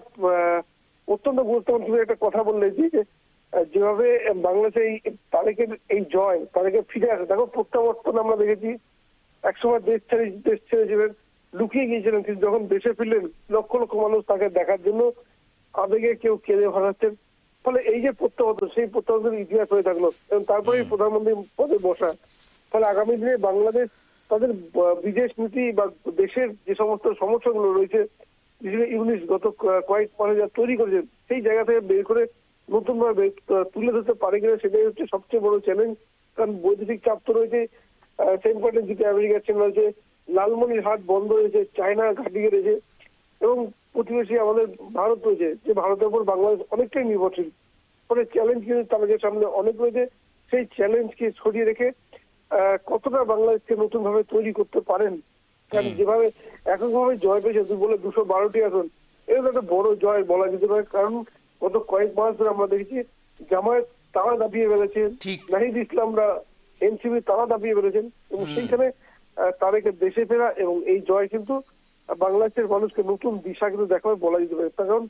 অত্যন্ত গুরুত্বপূর্ণ তুমি একটা কথা বললে যে যেভাবে বাংলাদেশে এই তারেকের এই জয়, তারেকের ফিরে আসে। দেখো প্রত্যাবর্তন আমরা দেখেছি, একসময় দেশ ছেড়েছিলেন, লুকিয়ে গিয়েছিলেন, কিন্তু যখন দেশে ফিরলেন লক্ষ লক্ষ মানুষ তাকে দেখার জন্য আবেগে কেউ কেঁদে ভাসাচ্ছেন। ফলে এই যে প্রত্যাবর্তন, সেই প্রত্যাবর্তনের ইতিহাস হয়ে থাকলো, এবং তারপরে প্রধানমন্ত্রী পদে বসা। ফলে আগামী দিনে বাংলাদেশ তাদের বিদেশ নীতি বা দেশের যে সমস্ত সমস্যাগুলো রয়েছে, ইউনিট গত কয়েক মাসে যা তৈরি করেছে, সেই জায়গা থেকে বের করে নতুন ভাবে তুলে ধরতে পারে কিনা, সেটাই হচ্ছে সবচেয়ে বড় চ্যালেঞ্জ। কারণ বৈদেশিক চাপ তো রয়েছে, সেন্ট মার্টিন দ্বীপে আমেরিকার সেনা রয়েছে, লালমনির হাট বন্ধ রয়েছে, চায়না ঘাঁটি গেড়েছে, এবং প্রতিবেশী আমাদের ভারত রয়েছে, যে ভারতের উপর বাংলাদেশ অনেকটাই নির্ভরশীল। ফলে চ্যালেঞ্জ কিন্তু তাদের সামনে অনেক রয়েছে। সেই চ্যালেঞ্জকে সরিয়ে রেখে কতটা বাংলাদেশকে নতুন ভাবে তৈরি করতে পারেন। কারণ যেভাবে এককভাবে জয় পেয়েছে, তুই বলে 212টি আসন, এটা একটা বড় জয় বলা যেতে পারে, কারণ গত কয়েক মাস ধরে আমরা দেখেছি জামায়াত তারা দাবিয়ে বেড়েছেন, নাহিদ ইসলামরা এনসিপি তারা দাবিয়ে বেড়েছেন, এবং সেইখানে তারেকের দেশে ফেরা এবং এই জয় কিন্তু বাংলাদেশের মানুষকে নতুন দিশা কিন্তু দেখাবে বলা যেতে পারে। কারণ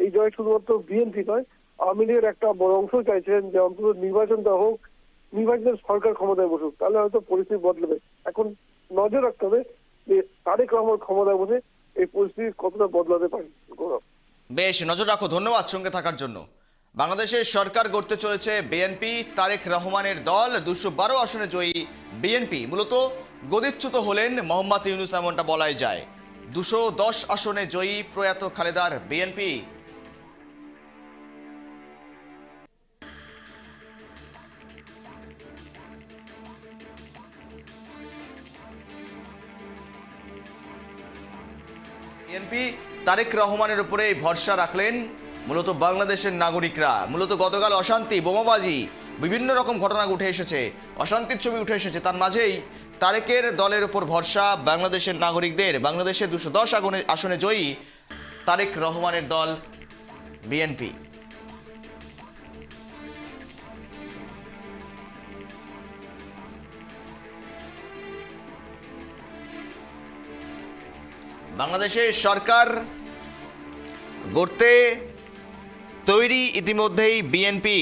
এই জয় শুধুমাত্র বিএনপি নয়, আওয়ামী লীগের একটা বড় অংশ চাইছিলেন যে অন্তত নির্বাচনটা হোক, নির্বাচনের সরকার ক্ষমতায় বসুক, তাহলে হয়তো পরিস্থিতি বদলাবে। এখন নজর রাখতে হবে যে তারেক রহমান ক্ষমতায় বসে এই পরিস্থিতি কতটা বদলাতে পারে। গৌরব, বেশ, নজর রাখো। ধন্যবাদ সঙ্গে থাকার জন্য। বাংলাদেশের সরকার গড়তে চলেছে বিএনপি। তারেক রহমানের দল 212 আসনে জয়ী বিএনপি। মূলত গদিচ্যুত হলেন মোহাম্মদ ইউনূস, এমনটা বলাই যায়। 210 আসনে জয়ী প্রয়াত খালেদার বিএনপি। বিএনপি তারেক রহমানের উপরে ভরসা রাখলেন মূলত বাংলাদেশের নাগরিকরা। মূলত গতকাল অশান্তি, বোমাবাজি, বিভিন্ন রকম ঘটনা উঠে এসেছে, অশান্তির ছবি উঠে এসেছে। তার মাঝেই তারেকের দলের উপর ভরসা বাংলাদেশের নাগরিকদের। বাংলাদেশের 210 আসনে জয়ী তারেক রহমানের দল বিএনপি। বাংলাদেশের সরকার গড়তে তৈরি ইতিমধ্যেই বিএনপি।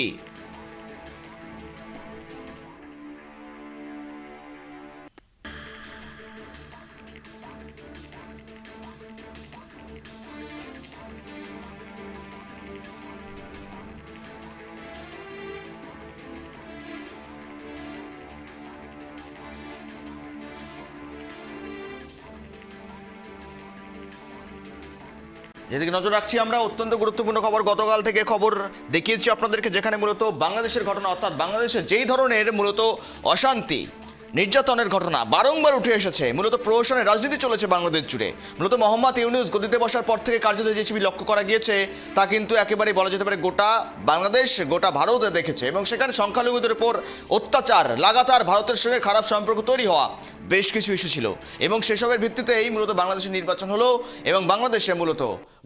যেদিকে নজর রাখছি আমরা, অত্যন্ত গুরুত্বপূর্ণ খবর। গতকাল থেকে খবর দেখিয়েছি আপনাদেরকে, যেখানে মূলত বাংলাদেশের ঘটনা, অর্থাৎ বাংলাদেশে যেই ধরনের মূলত অশান্তি, নির্যাতনের ঘটনা বারংবার উঠে এসেছে। মূলত প্রহসনের রাজনীতি চলেছে বাংলাদেশ জুড়ে। মূলত মোহাম্মদ ইউনূস গদিতে বসার পর থেকে কার্যত যে ছবি লক্ষ্য করা গিয়েছে তা কিন্তু একেবারে বলা যেতে পারে গোটা বাংলাদেশ, গোটা ভারত দেখেছে। এবং সেখানে সংখ্যালঘুদের উপর অত্যাচার, লাগাতার ভারতের সঙ্গে খারাপ সম্পর্ক তৈরি হওয়া বেশ কিছু ইস্যু ছিল। এবং সেসবের ভিত্তিতেই মূলত বাংলাদেশের নির্বাচন হলো এবং বাংলাদেশে মূলত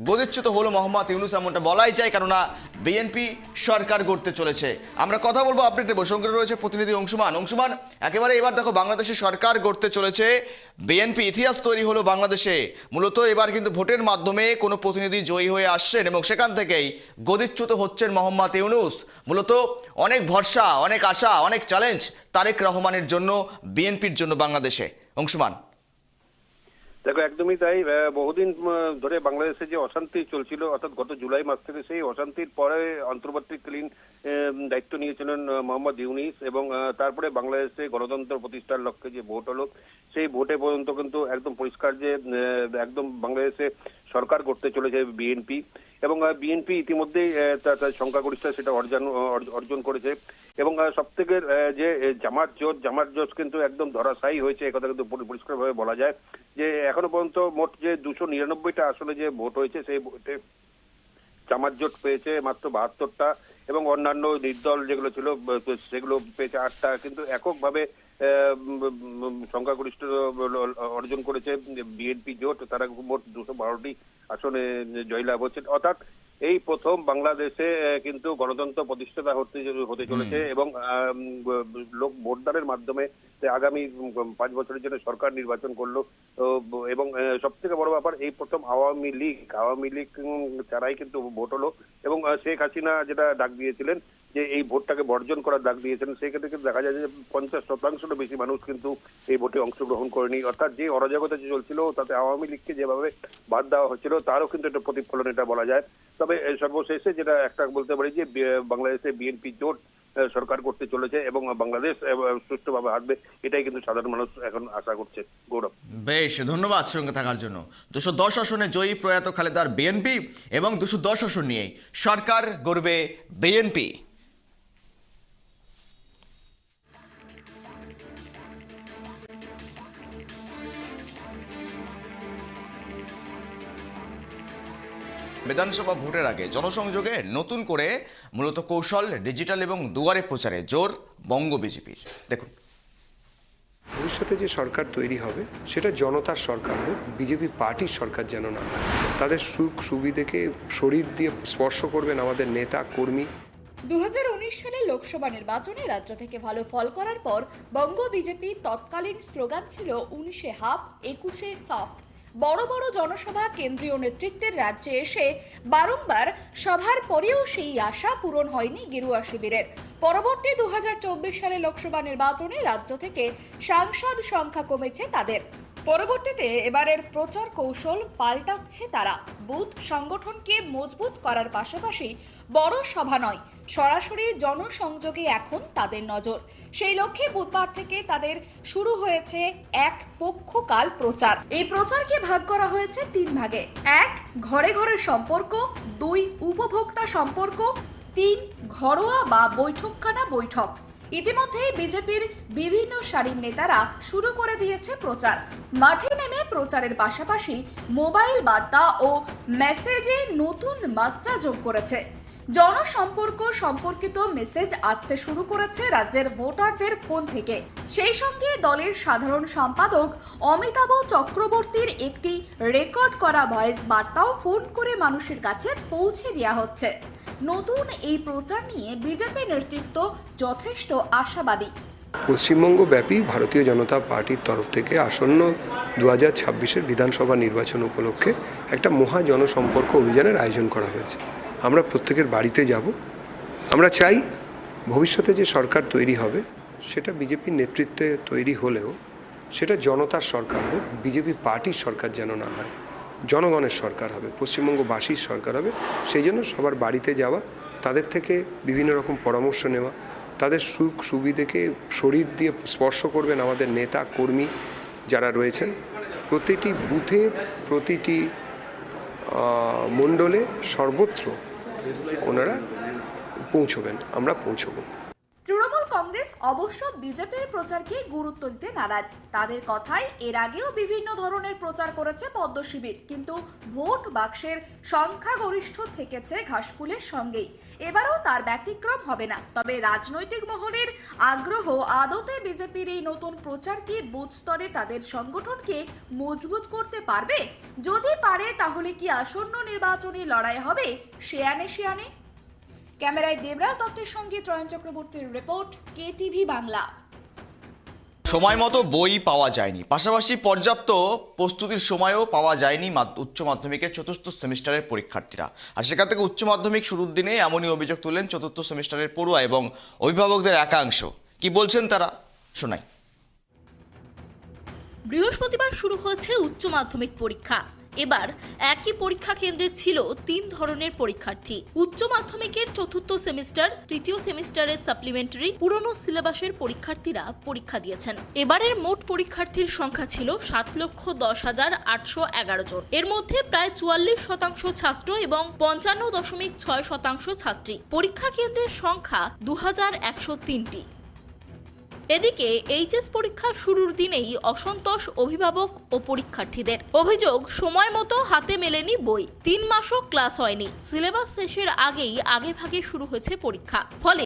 গদিচ্যুত হলো মোহাম্মদ ইউনূস, এমনটা বলাই যায়। কেননা বিএনপি সরকার গড়তে চলেছে। আমরা কথা বলবো, আপনি সঙ্গে রয়েছে প্রতিনিধি অংশুমান। অংশুমান, একেবারে এবার দেখো বাংলাদেশে সরকার গড়তে চলেছে বিএনপি। ইতিহাস তৈরি হলো বাংলাদেশে। মূলত এবার কিন্তু ভোটের মাধ্যমে কোনো প্রতিনিধি জয়ী হয়ে আসছেন এবং সেখান থেকেই গদিচ্যুত হচ্ছেন মোহাম্মদ ইউনূস। মূলত অনেক ভরসা, অনেক আশা, অনেক চ্যালেঞ্জ তারেক রহমানের জন্য, বিএনপির জন্য বাংলাদেশে। অংশুমান, দেখো একদমই তাই। বহুদিন ধরে বাংলাদেশে যে অশান্তি চলছিল, অর্থাৎ গত জুলাই মাস থেকে, সেই অশান্তির পরে অন্তর্বর্তীকালীন দায়িত্ব নিয়েছিলেন মোহাম্মদ ইউনূস, এবং তারপরে বাংলাদেশে গণতন্ত্র প্রতিষ্ঠার লক্ষ্যে যে ভোট হলো, সেই ভোটে পর্যন্ত কিন্তু একদম পরিষ্কার যে একদম বাংলাদেশে সরকার করতে চলেছে বিএনপি। এবং বিএনপি ইতিমধ্যেই তার সংখ্যাগরিষ্ঠতা সেটা অর্জন করেছে। এবং সব থেকে যে জামাত জোট কিন্তু একদম ধরাশায়ী হয়েছে, একথা কিন্তু পরিষ্কারভাবে বলা যায়। যে এখনো পর্যন্ত মোট যে 299টা আসলে যে ভোট হয়েছে, সেই ভোটে জামাত জোট পেয়েছে মাত্র 72টা, এবং অন্যান্য নির্দল যেগুলো ছিল সেগুলো পেয়েছে 8টা। কিন্তু এককভাবে সংখ্যাগরিষ্ঠ অর্জন করেছে বিএনপি জোট। তারা মোট 212টি আসনে জয়লাভ হচ্ছে। অর্থাৎ এই প্রথম বাংলাদেশে কিন্তু গণতন্ত্র প্রতিষ্ঠাতা হতে চলেছে এবং লোক ভোটদানের মাধ্যমে আগামী 5 বছরের জন্য সরকার নির্বাচন করলো। এবং সব থেকে বড় ব্যাপার, এই প্রথম আওয়ামী লীগ ছাড়াই কিন্তু ভোট হলো। এবং শেখ হাসিনা যেটা ডাক দিয়েছিলেন যে এই ভোটটাকে বর্জন করার ডাক দিয়েছিলেন, সেই ক্ষেত্রে কিন্তু দেখা যায় যে 50% বেশি মানুষ কিন্তু এই ভোটে অংশগ্রহণ করেনি। অর্থাৎ যে অরাজকতা যে চলছিল, তাতে আওয়ামী লীগকে যেভাবে বাদ দেওয়া হচ্ছিল, তারও কিন্তু একটা প্রতিফলন এটা বলা যায়। তবে সর্বশেষে যেটা একটা বলতে পারি যে বাংলাদেশে বিএনপি জোট সরকার করতে চলেছে এবং বাংলাদেশ সুষ্ঠুভাবে হাঁটবে, এটাই কিন্তু সাধারণ মানুষ এখন আশা করছে। গৌরব, বেশ, ধন্যবাদ সঙ্গে থাকার জন্য। 210 আসনে জয়ী প্রয়াত খালেদার বিএনপি এবং 210 আসন নিয়ে সরকার গড়বে বিএনপি। বিধানসভা ভোটের আগে জনসংযোগে নতুন করে মূলত কৌশল, ডিজিটাল এবং দুয়ারে প্রচারে জোর বঙ্গ বিজেপির। দেখুন, ভবিষ্যতে যে সরকার তৈরি হবে সেটা জনতার সরকার হোক, বিজেপি পার্টির সরকার যেন না হয়। তাদের সুখ সুবিধাকে শরীর দিয়ে স্পর্শ করবেন আমাদের নেতা কর্মী। 2019 সালে লোকসভা নির্বাচনে রাজ্য থেকে ভালো ফল করার পর বঙ্গ বিজেপির তৎকালীন স্লোগান ছিল 19-এ হাফ 21-এ সাফ। বড় বড় জনসভা কেন্দ্রীয় নেতৃত্বের রাজ্যে এসে বারংবার সভার পরেও সেই আশা পূরণ হয়নি গেরুয়া শিবিরের। পরবর্তী 2024 সালে লোকসভা নির্বাচনে রাজ্য থেকে সাংসদ সংখ্যা কমেছে তাদের। পরবর্তীতে এবারের প্রচার কৌশল পাল্টাচ্ছে তারা। বুথ সংগঠনকে মজবুত করার পাশাপাশি বড় সভা নয়, সরাসরি জনসংযোগে এখন তাদের নজর। সেই লক্ষ্যে বুধবার থেকে তাদের শুরু হয়েছে এক পক্ষকাল প্রচার। এই প্রচারকে ভাগ করা হয়েছে 3 ভাগে। 1, ঘরে ঘরে সম্পর্ক। 2, উপভোক্তা সম্পর্ক। 3, ঘরোয়া বা বৈঠকখানা বৈঠক। ইতিমধ্যে বিজেপির বিভিন্ন সারির নেতারা শুরু করে দিয়েছে প্রচার। মাঠে নেমে প্রচারের পাশাপাশি মোবাইল বার্তা ও মেসেজে নতুন মাত্রা যোগ করেছে। জনসম্পর্ক সম্পর্কিত মেসেজ আসতে শুরু করেছে রাজ্যের ভোটারদের ফোন থেকে। সেই সঙ্গে দলের সাধারণ সম্পাদক অমিতাভ চক্রবর্তীর একটি রেকর্ড করা ভয়েস বার্তাও ফোন করে মানুষের কাছে পৌঁছে দেওয়া হচ্ছে। নতুন এই প্রচার নিয়ে বিজেপি নেতৃত্ব যথেষ্ট আশাবাদী। পশ্চিমবঙ্গ ব্যাপী ভারতীয় জনতা পার্টির তরফ থেকে আসন্ন 2026-এর বিধানসভা নির্বাচন উপলক্ষে একটা মহা জনসম্পর্ক অভিযানের আয়োজন করা হয়েছে। আমরা প্রত্যেকের বাড়িতে যাব। আমরা চাই ভবিষ্যতে যে সরকার তৈরি হবে সেটা বিজেপির নেতৃত্বে তৈরি হলেও সেটা জনতার সরকার হোক, বিজেপি পার্টির সরকার যেন না হয়, জনগণের সরকার হবে, পশ্চিমবঙ্গবাসীর সরকার হবে। সেই জন্য সবার বাড়িতে যাওয়া, তাদের থেকে বিভিন্ন রকম পরামর্শ নেওয়া, তাদের সুখ সুবিধাকে শরীর দিয়ে স্পর্শ করবেন আমাদের নেতা কর্মী যারা রয়েছেন। প্রতিটি বুথে, প্রতিটি মণ্ডলে, সর্বত্র ওনারা পৌঁছবেন, আমরা পৌঁছবো। তৃণমূল কংগ্রেস অবশ্য বিজেপির প্রচারকে গুরুত্ব দিতে নারাজ। তাদের কথায় এর আগেও বিভিন্ন ধরনের প্রচার করেছে পদ্ম শিবির, কিন্তু ভোট বাক্সের সংখ্যাগরিষ্ঠ থেকেছে ঘাসফুলের সঙ্গেই। এবারও তার ব্যতিক্রম হবে না। তবে রাজনৈতিক মহলের আগ্রহ, আদতে বিজেপির এই নতুন প্রচার কি বুথ স্তরে তাদের সংগঠনকে মজবুত করতে পারবে? যদি পারে তাহলে কি আসন্ন নির্বাচনী লড়াই হবে শেয়ানে শেয়ানে? ক্যামেরায় দেবরাজ দত্তের সঙ্গে ত্রয়ন চক্রবর্তীর রিপোর্ট, কেটিভি বাংলা। সময় মতো বই পাওয়া যায়নি, পাশাপাশি পর্যাপ্ত প্রস্তুতির সময়ও পাওয়া যায়নি উচ্চ মাধ্যমিকের চতুর্থ সেমিস্টারের পরীক্ষার্থীরা। আর সেখান থেকে উচ্চ মাধ্যমিক শুরুর দিনে এমনই অভিযোগ তুললেন চতুর্থ সেমিস্টারের পড়ুয়া এবং অভিভাবকদের একাংশ। কি বলছেন তারা, শোনাই। বৃহস্পতিবার শুরু হয়েছে উচ্চ মাধ্যমিক পরীক্ষা। এবার একই পরীক্ষা কেন্দ্রে ছিল 3 ধরনের পরীক্ষার্থী। উচ্চ মাধ্যমিকের চতুর্থ সেমিস্টার, তৃতীয় সেমিস্টারের সাপ্লিমেন্টারি, পুরনো সিলেবাসের পরীক্ষার্থীরা পরীক্ষা দিয়েছেন। এবারের মোট পরীক্ষার্থীর সংখ্যা ছিল 7,10,811 জন। এর মধ্যে প্রায় 44% ছাত্র এবং 55.6% ছাত্রী। পরীক্ষা কেন্দ্রের সংখ্যা 2103টি। এদিকে এইচএস পরীক্ষা শুরুর দিনেই অসন্তোষ অভিভাবক ও পরীক্ষার্থীদের। অভিযোগ, সময় মতো হাতে মেলেনি বই, 3 মাসও ক্লাস হয়নি। সিলেবাস শেষের আগেই আগেভাগে শুরু হয়েছে পরীক্ষা। ফলে